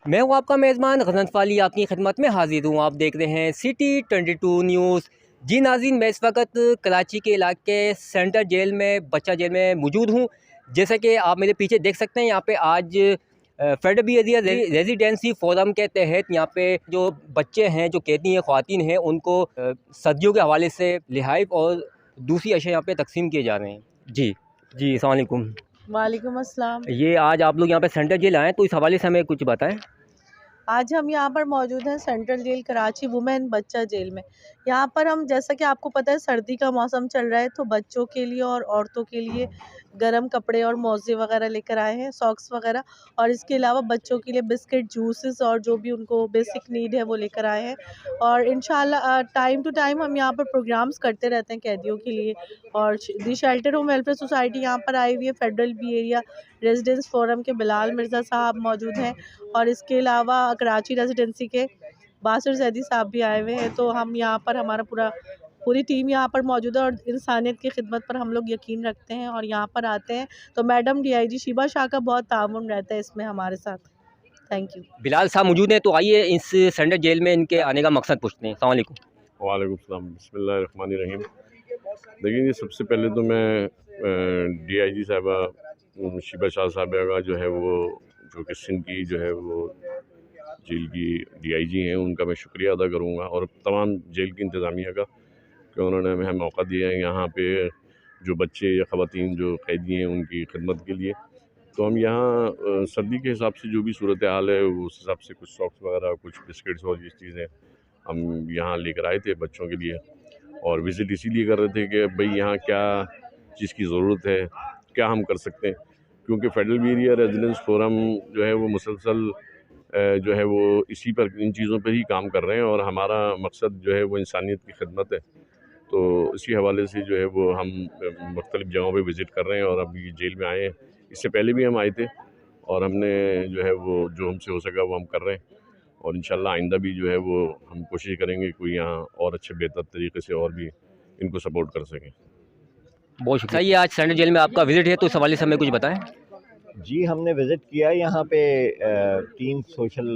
मैं हूं आपका मेज़बान गज़नफ़र फ़ाली, आपकी खिदमत में हाज़िर हूं। आप देख रहे हैं सिटी 22 न्यूज़। जी नाज़रीन, मैं इस वक्त कराची के इलाके सेंट्रल जेल में, बच्चा जेल में मौजूद हूं। जैसा कि आप मेरे पीछे देख सकते हैं, यहाँ पे आज फेडरल बेरिया रेजिडेंसी फोरम के तहत यहाँ पे जो बच्चे हैं, जो कैदी हैं, ख़वातीन हैं, उनको सदियों के हवाले से लिहाइफ़ और दूसरी अशिया यहाँ पे तकसीम किए जा रहे हैं। जी जी, अस्सलाम वालेकुम। वालेकुम अस्सलाम। ये आज आप लोग यहाँ पे सेंट्रल जेल आए हैं, तो इस हवाले से हमें कुछ बताएं। आज हम यहाँ पर मौजूद हैं सेंट्रल जेल कराची वुमेन बच्चा जेल में। यहाँ पर हम, जैसा कि आपको पता है, सर्दी का मौसम चल रहा है, तो बच्चों के लिए और औरतों के लिए गर्म कपड़े और मोज़े वगैरह लेकर आए हैं, सॉक्स वगैरह। और इसके अलावा बच्चों के लिए बिस्किट, जूसेस और जो भी उनको बेसिक नीड है वो लेकर आए हैं। और इंशाल्लाह टाइम टू टाइम हम यहाँ पर प्रोग्राम्स करते रहते हैं कैदियों के लिए। और the shelter home welfare society यहाँ पर आई हुई है। Federal B area residence forum के बिलाल मिर्ज़ा साहब मौजूद हैं। और इसके अलावा कराची रेजिडेंसी के बासिर जैदी साहब भी आए हुए हैं। तो हम यहाँ पर, हमारा पूरी टीम यहाँ पर मौजूद है और इंसानियत की खिदमत पर हम लोग यकीन रखते हैं और यहाँ पर आते हैं। तो मैडम DIG शीबा शाह का बहुत ताउन रहता है इसमें हमारे साथ। Thank you. बिलाल साहब मौजूद हैं, तो आइए इस सेंट्रल जेल में इनके आने का मकसद पूछते हैं। अस्सलाम वालेकुम। वालेकुम सलाम, बिस्मिल्लाहिर्रहमानिर्रहीम। देखिए जी, सबसे पहले तो मैं DIG साहबा शीबा शाह साहबा का जो है वो, जो कि सिंध की जो है वो जेल की DIG हैं, उनका मैं शुक्रिया अदा करूँगा, और तमाम जेल की इंतज़ामिया का, कि उन्होंने हमें मौका दिया है यहाँ पे जो बच्चे या ख़वातीन जो कैदी हैं उनकी खिदमत के लिए। तो हम यहाँ सर्दी के हिसाब से जो भी सूरत हाल है उस हिसाब से कुछ सॉक्स वगैरह, कुछ बिस्किट्स और ये चीज़ें हम यहाँ लेकर आए थे बच्चों के लिए। और विज़िट इसीलिए कर रहे थे कि भाई यहाँ क्या चीज़ की ज़रूरत है, क्या हम कर सकते हैं, क्योंकि फेडरल एरिया रेजिडेंस फोरम जो है वो मुसलसल जो है वो इसी पर, इन चीज़ों पर ही काम कर रहे हैं, और हमारा मकसद जो है वो इंसानियत की खिदमत है। तो इसी हवाले से जो है वो हम मुख्तलिफ़ जगहों पे विज़िट कर रहे हैं, और अभी जेल में आए हैं। इससे पहले भी हम आए थे, और हमने जो है वो जो हमसे हो सका वो हम कर रहे हैं, और इंशाल्लाह आइंदा भी जो है वो हम कोशिश करेंगे कोई यहाँ और अच्छे बेहतर तरीके से और भी इनको सपोर्ट कर सकें। बहुत शुक्रिया। ये आज सेंट्रल जेल में आपका विजिट है, तो इस हवाले से हमें कुछ बताएं। जी, हमने विज़िट किया यहाँ पे 3 सोशल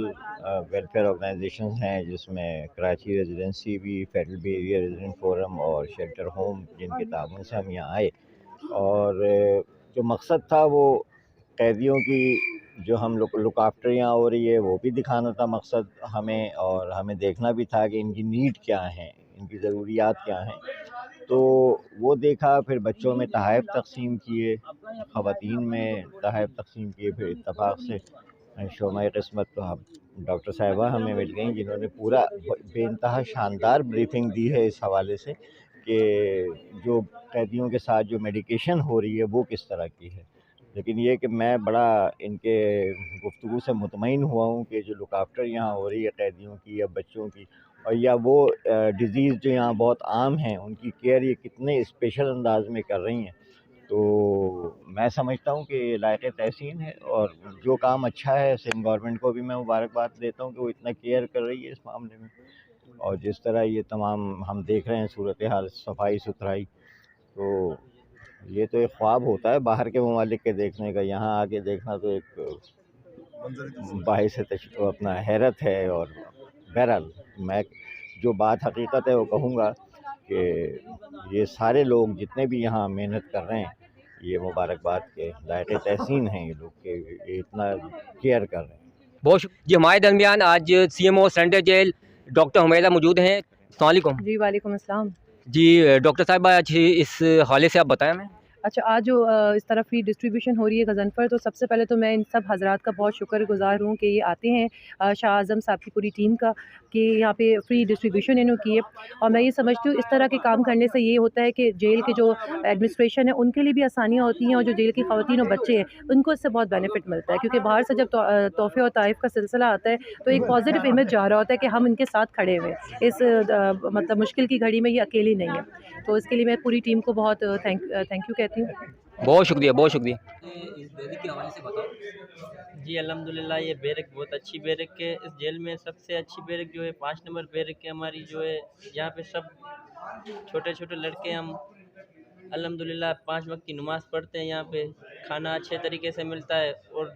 वेलफेयर ऑर्गेनाइजेशंस हैं, जिसमें कराची रेजिडेंसी भी, फेडरल बे एरिया रेजिडेंट फोरम और शेल्टर होम, जिनके ताउन से हम यहाँ आए। और जो मकसद था वो कैदियों की जो हम लुक आफ्टर यहाँ हो रही है वो भी दिखाना था मकसद हमें, और हमें देखना भी था कि इनकी नीड क्या हैं, इनकी ज़रूरियात क्या हैं। तो वो देखा, फिर बच्चों में तोहफ़ तक़सीम किए, ख़वातीन में तोहफ़ तक़सीम किए। फिर इत्तफ़ाक़ से शोमाए क़िस्मत तो हम डॉक्टर साहिबा हमें मिल गई, जिन्होंने पूरा बेइंतहा शानदार ब्रीफिंग दी है इस हवाले से कि जो कैदियों के साथ जो मेडिकेशन हो रही है वो किस तरह की है। लेकिन ये कि मैं बड़ा इनके गुफ्तगू से मुतमईन हुआ हूँ कि जो लुक आफ्टर यहाँ हो रही है कैदियों की या बच्चों की, और या वो डिज़ीज़ जो यहाँ बहुत आम हैं, उनकी केयर ये कितने स्पेशल अंदाज में कर रही हैं। तो मैं समझता हूँ कि ये लायक़ तहसीन है, और जो काम अच्छा है सिंध गवर्नमेंट को भी मैं मुबारकबाद देता हूँ कि वो इतना केयर कर रही है इस मामले में। और जिस तरह ये तमाम हम देख रहे हैं सूरत हाल, सफाई सुथराई, तो ये तो एक ख्वाब होता है बाहर के ममालिक के देखने का, यहाँ आके देखना तो एक बाहिस अपना हैरत है। और बहरहाल मैं जो बात हकीकत है वो कहूँगा कि ये सारे लोग जितने भी यहाँ मेहनत कर रहे हैं, ये मुबारकबाद के लायक़ तहसीन हैं, ये लोग के ये इतना केयर कर रहे हैं। बहुत शुक्रिया जी। हमारे दरमियान आज CMO सेंट्रल जेल डॉक्टर हुमैदा मौजूद हैं। अस्सलाम वालेकुम। जी, वालेकुम अस्सलाम। जी डॉक्टर साहिबा, आज इस हवाले से आप बताएं हमें। अच्छा, आज जो इस तरह फ्री डिस्ट्रीब्यूशन हो रही है गज़नफ़र, तो सबसे पहले तो मैं इन सब हज़रात का बहुत शुक्रगुज़ार हूँ कि ये आते हैं, शाह आज़म साहब की पूरी टीम का, कि यहाँ पे फ्री डिस्ट्रीब्यूशन इन्होंने की है। और मैं ये समझती हूँ इस तरह के काम करने से ये होता है कि जेल के जो एडमिनिस्ट्रेशन है उनके लिए भी आसानियाँ होती हैं, और जो जेल की ख़वातीन और बच्चे हैं उनको इससे बहुत बेनिफिट मिलता है, क्योंकि बाहर से जब तोहफ़े और तारीफ़ का सिलसिला आता है तो एक पॉजिटिव इमेज जा रहा होता है कि हम इनके साथ खड़े हुए हैं इस मतलब मुश्किल की घड़ी में, ये अकेली नहीं है। तो इसके लिए मैं पूरी टीम को बहुत थैंक यू कहती हूँ। बहुत शुक्रिया, बहुत शुक्रिया। इस बैरक के हवाले से बताओ। जी अल्हम्दुलिल्लाह, ये बैरक बहुत अच्छी बैरक है। इस जेल में सबसे अच्छी बैरक जो है 5 नंबर बैरक है हमारी, जो है यहाँ पे सब छोटे छोटे लड़के हम अल्हम्दुलिल्लाह 5 वक्त की नमाज़ पढ़ते हैं यहाँ पे, खाना अच्छे तरीके से मिलता है और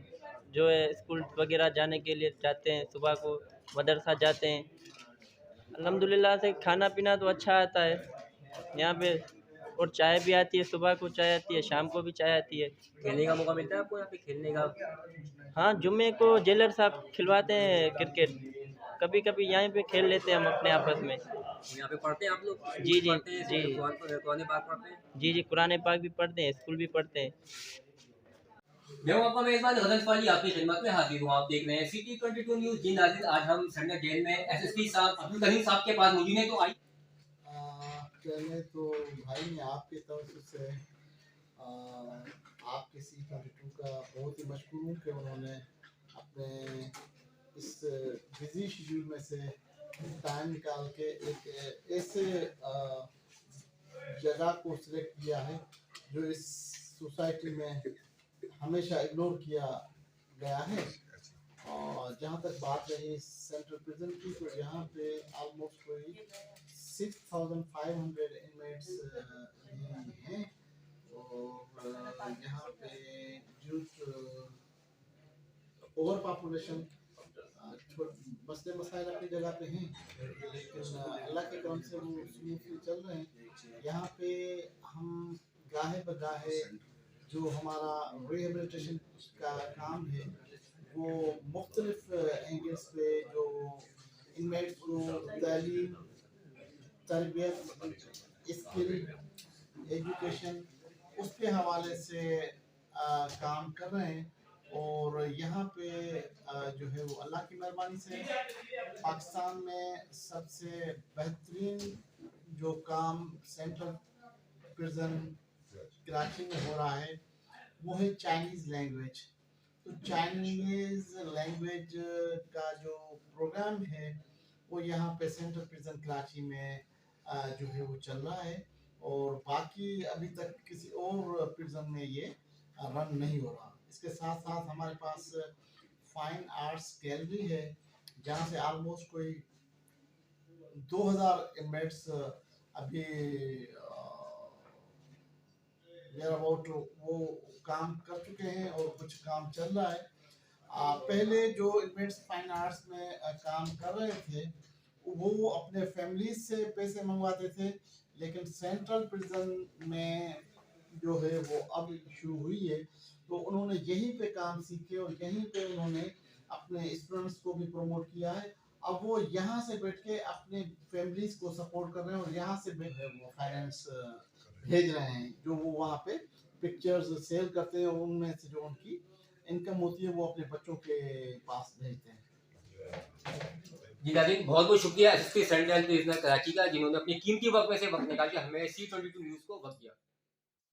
जो है स्कूल वगैरह जाने के लिए जाते हैं, सुबह को मदरसा जाते हैं। अल्हम्दुलिल्लाह से खाना पीना तो अच्छा आता है यहाँ पे, और चाय भी आती है, सुबह को चाय आती है, शाम को भी चाय आती है। खेलने का मौका मिलता है आपको यहाँ पे खेलने का? हाँ, जुम्मे को जेलर साहब खिलवाते हैं क्रिकेट, कभी कभी यहीं पे खेल लेते हैं हम अपने आपस में। यहाँ पे पढ़ते हैं आप लोग? जी जी पढ़ते हैं, जी कुरान पाक पढ़ते हैं? जी जी, कुरान पाक भी पढ़ते हैं, स्कूल भी पढ़ते हैं। मैं हूं आपका मेजबान गजन फाली, आपकी खिदमत में हाजिर हूँ। आप देख रहे हैं सिटी 22 न्यूज़। जी नाज़रीन, आज हम सेंट्रल जेल में एसएसपी साहब अब्दुल करीम साहब के पास मौजूद हैं। तो आई पहले तो भाई ने आपके तरफ से आपके C22 का बहुत ही मशकूर हूँ कि उन्होंने अपने इस बिजी शेड्यूल में से टाइम निकाल के एक ऐसे जगह को सिलेक्ट किया है जो इस सोसाइटी में हमेशा इग्नोर किया गया है। और जहाँ तक बात रही सेंट्रल प्रिजन की, तो यहाँ पे ऑलमोस्ट कोई 6,500 इनमेट्स हैं और यहाँ पे ओवर पॉपुलेशन मसले मसाइल अपनी जगह पे हैं, लेकिन अल्लाह के करम से वो स्मूथली चल रहे हैं। यहाँ पे हम गाहे बगाहे जो हमारा रिहेबिलिटेशन का काम है वो मुख्तलिफ एंगल्स पे जो इनमेट्स को तालीम, तरबियत, स्किल, एजुकेशन उसके हवाले से काम कर रहे हैं। और यहाँ पे जो है वो अल्लाह की मेहरबानी से पाकिस्तान में सबसे बेहतरीन जो काम सेंट्रल प्रिजन कराची में हो रहा है वो है चाइनीज़ लैंग्वेज। तो चाइनीज़ लैंग्वेज का जो प्रोग्राम है वो यहाँ पे सेंट्रल प्रिजन कराची में जो है वो चल रहा है, और बाकी अभी तक किसी और प्रिजन में ये रन नहीं हो रहा। इसके साथ साथ हमारे पास फाइन आर्ट्स गैलरी है जहाँ से ऑलमोस्ट कोई 2000 इनमेट्स अभी अबाउट वो काम कर चुके हैं और कुछ काम चल रहा है। पहले जो इनमेट्स फाइन आर्ट्स में काम कर रहे थे वो अपने फैमिली से पैसे मंगवाते थे, लेकिन सेंट्रल प्रिजन में जो है वो अब शुरू हुई है, तो उन्होंने यहीं पे काम सीखे और यहीं पे उन्होंने अपने स्टूडेंट्स को भी प्रमोट किया है। अब वो यहाँ से बैठ के अपने फैमिलीज को सपोर्ट कर रहे हैं और यहाँ से वो फाइनेंस भेज रहे हैं, जो वो वहाँ पे पिक्चर्स सेल करते हैं और उनमें से जो उनकी इनकम होती है वो अपने बच्चों के पास भेजते हैं। जी नाज़रीन, बहुत बहुत शुक्रिया एसएसपी सेंट्रल प्रिजन कराची का, जिन्होंने अपनी कीमती वक्त में से वक्त निकाल के हमें C22 न्यूज़ को वक्त दिया।